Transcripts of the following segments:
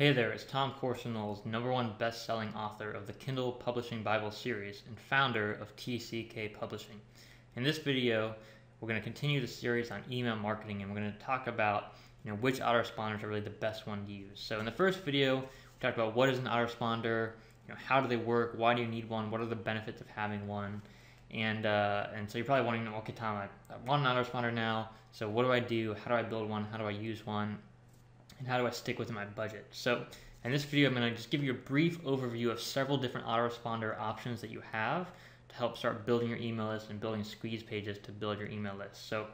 Hey there, it's Tom Corson-Knowles, #1 best-selling author of the Kindle Publishing Bible series and founder of TCK Publishing. In this video, we're going to continue the series on email marketing, and we're going to talk about which autoresponders are really the best one to use. So in the first video, we talked about what is an autoresponder, how do they work, why do you need one, what are the benefits of having one, and so you're probably wondering, okay, Tom, I want an autoresponder now, so what do I do, how do I build one, how do I use one, and how do I stick within my budget? So in this video, I'm going to just give you a brief overview of several different autoresponder options that you have to help start building your email list and building squeeze pages to build your email list. So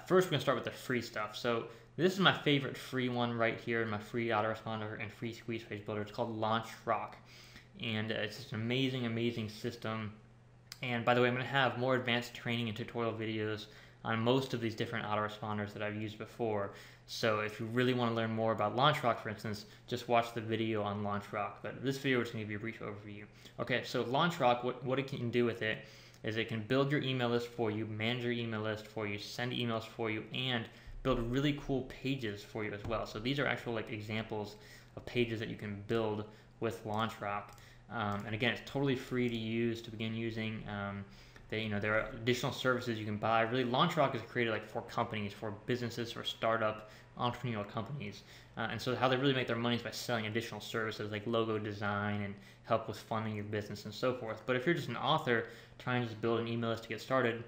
first, we're going to start with the free stuff. So this is my favorite free one right here in my free autoresponder and free squeeze page builder. It's called LaunchRock, and it's just an amazing, amazing system. And by the way, I'm going to have more advanced training and tutorial videos on most of these different autoresponders that I've used before. So if you really want to learn more about LaunchRock, for instance, just watch the video on LaunchRock. But this video is going to give you a brief overview. Okay, so LaunchRock, what it can do with it is it can build your email list for you, manage your email list for you, send emails for you, and build really cool pages for you as well. So these are actual examples of pages that you can build with LaunchRock. And again, it's totally free to use to begin using. There are additional services you can buy. Really, LaunchRock is created for companies, for businesses, for startup entrepreneurial companies. And so how they really make their money is by selling additional services like logo design and help with funding your business and so forth. But if you're just an author trying to just build an email list to get started,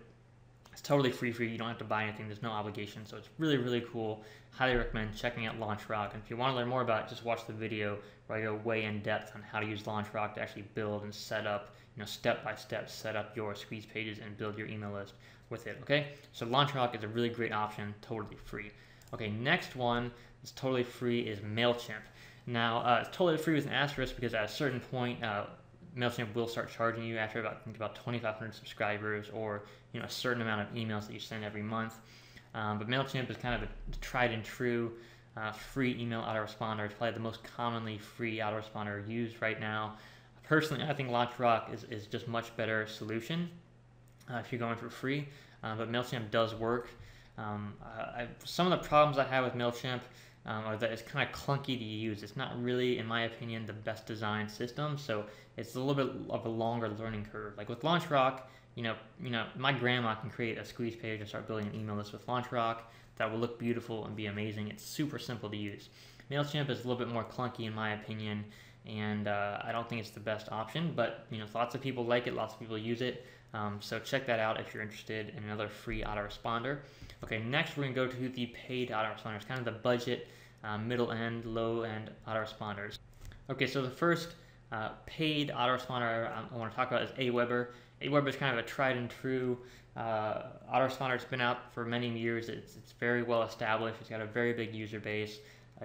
it's totally free for you. You don't have to buy anything. There's no obligation. So it's really, really cool. Highly recommend checking out LaunchRock. And if you want to learn more about it, just watch the video where I go way in depth on how to use LaunchRock to actually build and set up, step by step, set up your squeeze pages and build your email list with it. Okay, so LaunchRock is a really great option, totally free. Okay, next one is totally free is MailChimp. Now it's totally free with an asterisk because at a certain point, MailChimp will start charging you after about 2,500 subscribers or a certain amount of emails that you send every month. But MailChimp is kind of a tried and true free email autoresponder. It's probably the most commonly free autoresponder used right now. Personally, I think LaunchRock is just much better solution if you're going for free, but MailChimp does work. Some of the problems I have with MailChimp are that it's kind of clunky to use. It's not really, in my opinion, the best designed system, so it's a little bit of a longer learning curve. Like with LaunchRock, my grandma can create a squeeze page and start building an email list with LaunchRock that will look beautiful and be amazing. It's super simple to use. MailChimp is a little bit more clunky, in my opinion, and I don't think it's the best option, but lots of people like it, lots of people use it, so check that out if you're interested in another free autoresponder. Okay, next we're going to go to the paid autoresponders, kind of the budget, middle end, low end autoresponders. Okay, so the first paid autoresponder I want to talk about is AWeber. AWeber is kind of a tried and true autoresponder. It's been out for many years. It's very well established. It's got a very big user base.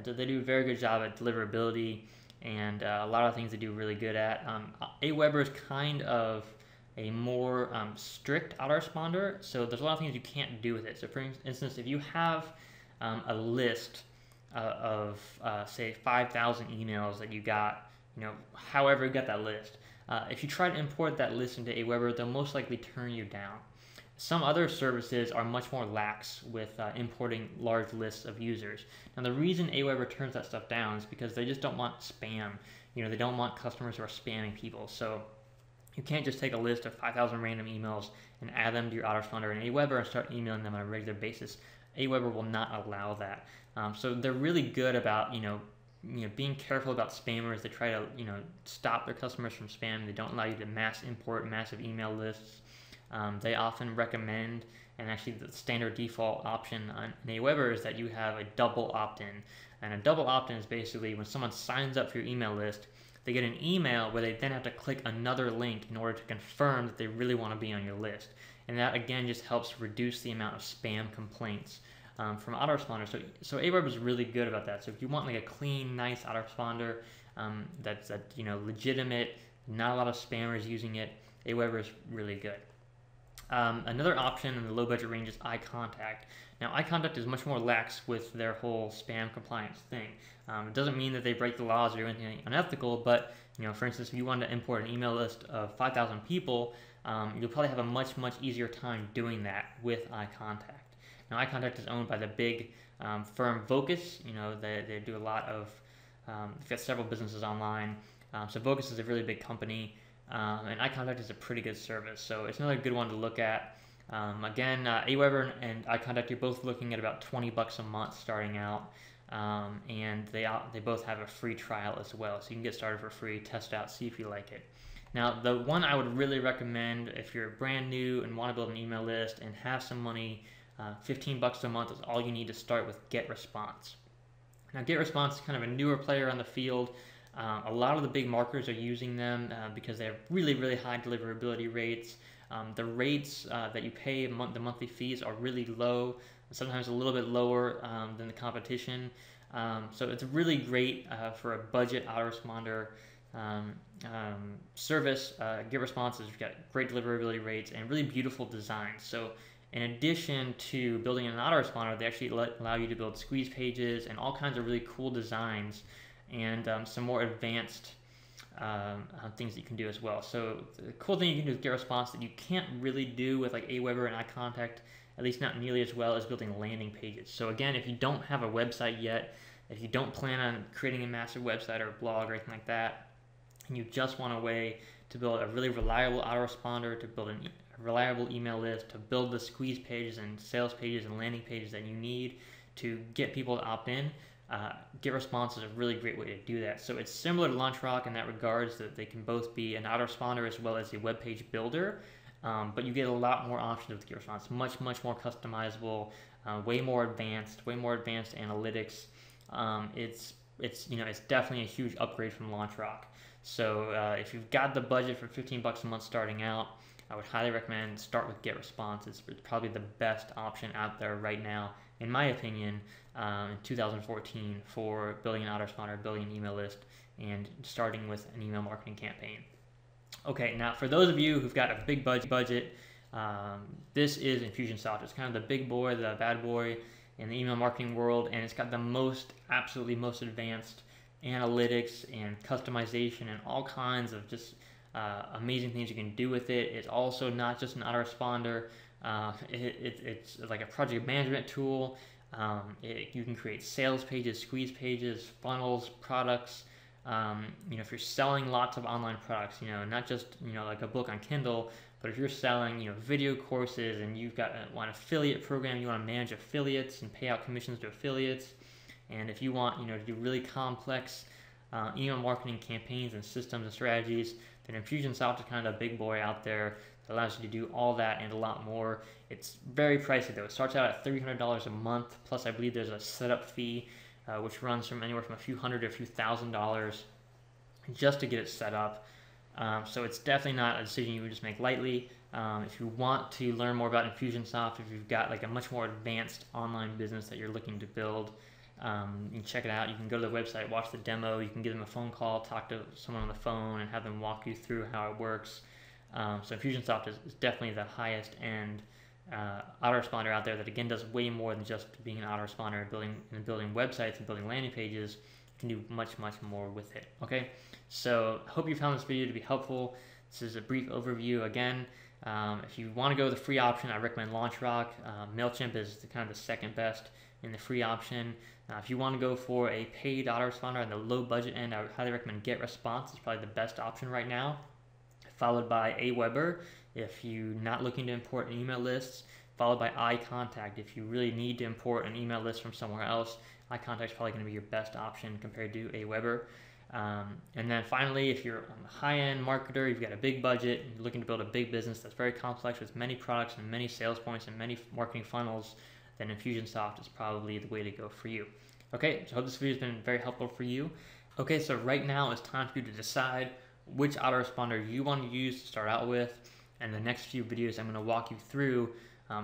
They do a very good job at deliverability and a lot of things they do really good at. AWeber is kind of a more strict autoresponder, so there's a lot of things you can't do with it. So for instance, if you have a list of say 5,000 emails that you got, however you got that list, if you try to import that list into AWeber, they'll most likely turn you down. Some other services are much more lax with importing large lists of users. Now the reason AWeber turns that stuff down is because they just don't want spam. They don't want customers who are spamming people. So you can't just take a list of 5,000 random emails and add them to your autoresponder in AWeber and start emailing them on a regular basis. AWeber will not allow that. So they're really good about being careful about spammers. They try to stop their customers from spam. They don't allow you to mass import massive email lists. They often recommend, and actually the standard default option on AWeber is that you have a double opt-in. And a double opt-in is basically when someone signs up for your email list, they get an email where they then have to click another link in order to confirm that they really want to be on your list. And that again just helps reduce the amount of spam complaints from autoresponders. So AWeber is really good about that. So if you want a clean, nice autoresponder that's legitimate, not a lot of spammers using it, AWeber is really good. Another option in the low budget range is iContact. Now iContact is much more lax with their whole spam compliance thing. It doesn't mean that they break the laws or do anything unethical, but for instance, if you wanted to import an email list of 5,000 people, you'll probably have a much easier time doing that with iContact. Now iContact is owned by the big firm Vocus. They do a lot of They've got several businesses online. So Vocus is a really big company, and iContact is a pretty good service. So it's another good one to look at. Again, AWeber and iContact, you're both looking at about $20 a month starting out, and they both have a free trial as well. So you can get started for free, test out, see if you like it. Now, the one I would really recommend if you're brand new and want to build an email list and have some money, $15 a month is all you need to start with Getresponse. Now, Getresponse is kind of a newer player on the field. A lot of the big marketers are using them because they have really, really high deliverability rates. The rates that you pay, the monthly fees, are really low, sometimes a little bit lower than the competition. So it's really great for a budget autoresponder service. Getresponse has got great deliverability rates and really beautiful designs. So in addition to building an autoresponder, they actually allow you to build squeeze pages and all kinds of really cool designs and some more advanced things that you can do as well. So the cool thing you can do with Getresponse that you can't really do with like AWeber and iContact, at least not nearly as well, is building landing pages. So again, if you don't have a website yet, if you don't plan on creating a massive website or a blog or anything like that, and you just want a way to build a really reliable autoresponder, to build a reliable email list, to build the squeeze pages and sales pages and landing pages that you need to get people to opt in, Getresponse is a really great way to do that. So it's similar to LaunchRock in that regards, that they can both be an autoresponder as well as a web page builder, but you get a lot more options with Getresponse. Much more customizable, way more advanced analytics. It's definitely a huge upgrade from LaunchRock. So if you've got the budget for $15 a month starting out, I would highly recommend start with Getresponse. It's probably the best option out there right now, in my opinion, in 2014 for building an autoresponder, building an email list, and starting with an email marketing campaign. Okay, now for those of you who've got a big budget, this is Infusionsoft. It's kind of the big boy, the bad boy in the email marketing world, and it's got the absolutely most advanced analytics and customization and all kinds of just amazing things you can do with it. It's also not just an autoresponder. It's like a project management tool. You can create sales pages, squeeze pages, funnels, products. If you're selling lots of online products, not just like a book on Kindle, but if you're selling video courses and you've got one affiliate program, you want to manage affiliates and pay out commissions to affiliates, and if you want to do really complex email marketing campaigns and systems and strategies, then Infusionsoft is kind of a big boy out there that allows you to do all that and a lot more. It's very pricey though. It starts out at $300 a month, plus I believe there's a setup fee which runs from anywhere from a few hundred to a few $1,000s just to get it set up. So it's definitely not a decision you would just make lightly. If you want to learn more about Infusionsoft, if you've got like a much more advanced online business that you're looking to build, you can check it out. You can go to the website, watch the demo, you can give them a phone call, talk to someone on the phone and have them walk you through how it works. So Infusionsoft is definitely the highest end autoresponder out there that again does way more than just being an autoresponder and building websites and building landing pages. You can do much more with it. Okay, so I hope you found this video to be helpful. This is a brief overview. Again, if you want to go the free option, I recommend LaunchRock. MailChimp is kind of the second best in the free option. If you want to go for a paid autoresponder on the low budget end, I would highly recommend Getresponse. It's probably the best option right now, followed by AWeber if you're not looking to import email lists, followed by iContact. If you really need to import an email list from somewhere else, iContact is probably going to be your best option compared to AWeber. And then finally, if you're a high-end marketer, you've got a big budget, you're looking to build a big business that's very complex with many products and many sales points and many marketing funnels, then Infusionsoft is probably the way to go for you. Okay, so I hope this video has been very helpful for you. Okay, so right now it's time for you to decide which autoresponder you want to use to start out with. And the next few videos, I'm going to walk you through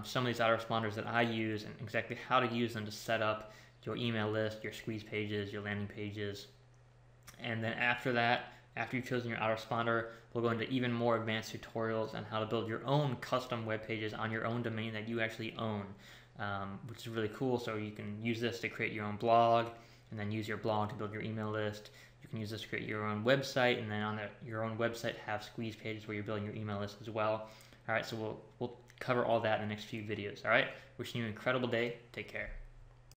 some of these autoresponders that I use and exactly how to use them to set up your email list, your squeeze pages, your landing pages. And then after that, after you've chosen your autoresponder, we'll go into even more advanced tutorials on how to build your own custom web pages on your own domain that you actually own, which is really cool. So you can use this to create your own blog and then use your blog to build your email list. You can use this to create your own website, and then on your own website have squeeze pages where you're building your email list as well. All right, so we'll cover all that in the next few videos. All right, wishing you an incredible day. Take care.